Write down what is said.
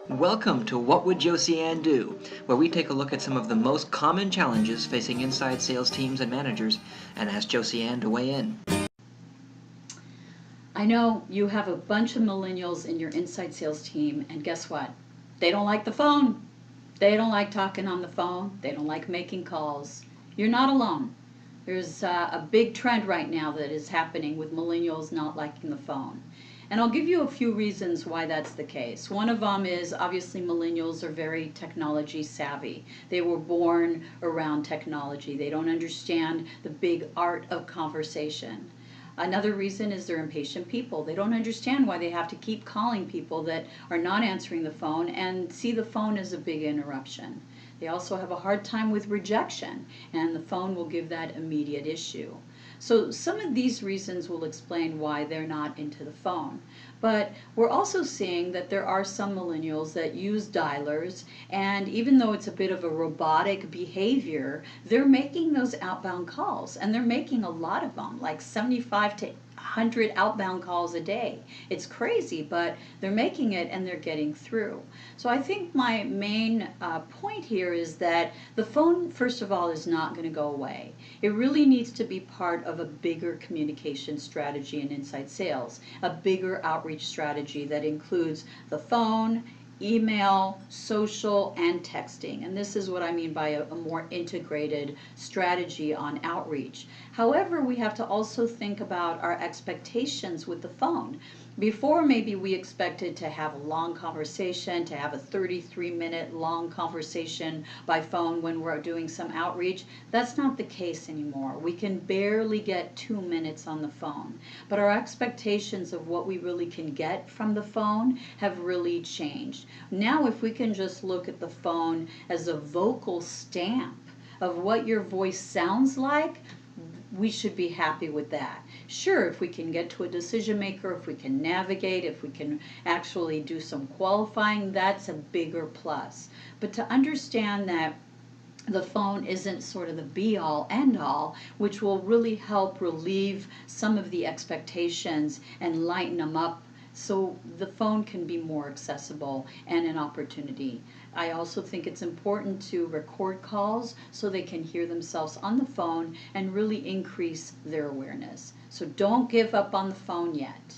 Welcome to What Would Josiane Do, where we take a look at some of the most common challenges facing inside sales teams and managers and ask Josiane to weigh in. I know you have a bunch of millennials in your inside sales team, and guess what? They don't like the phone. They don't like talking on the phone. They don't like making calls. You're not alone. There's a big trend right now that is happening with millennials not liking the phone. And I'll give you a few reasons why that's the case. One of them is obviously millennials are very technology savvy. They were born around technology. They don't understand the big art of conversation. Another reason is they're impatient people. They don't understand why they have to keep calling people that are not answering the phone and see the phone as a big interruption. They also have a hard time with rejection, and the phone will give that immediate issue. So some of these reasons will explain why they're not into the phone. But we're also seeing that there are some millennials that use dialers, and even though it's a bit of a robotic behavior, they're making those outbound calls, and they're making a lot of them, like 75 to 100 outbound calls a day. It's crazy, but they're making it and they're getting through. So I think my main point here is that the phone, first of all, is not going to go away. It really needs to be part of a bigger communication strategy in inside sales, a bigger outreach strategy that includes the phone, email, social, and texting. And this is what I mean by a more integrated strategy on outreach. However, we have to also think about our expectations with the phone. Before, maybe we expected to have a long conversation, to have a 33-minute long conversation by phone when we're doing some outreach. That's not the case anymore. We can barely get 2 minutes on the phone. But our expectations of what we really can get from the phone have really changed. Now, if we can just look at the phone as a vocal stamp of what your voice sounds like, we should be happy with that. Sure, if we can get to a decision maker, if we can navigate, if we can actually do some qualifying, that's a bigger plus. But to understand that the phone isn't sort of the be-all, end-all, which will really help relieve some of the expectations and lighten them up so the phone can be more accessible and an opportunity. I also think it's important to record calls so they can hear themselves on the phone and really increase their awareness. So don't give up on the phone yet.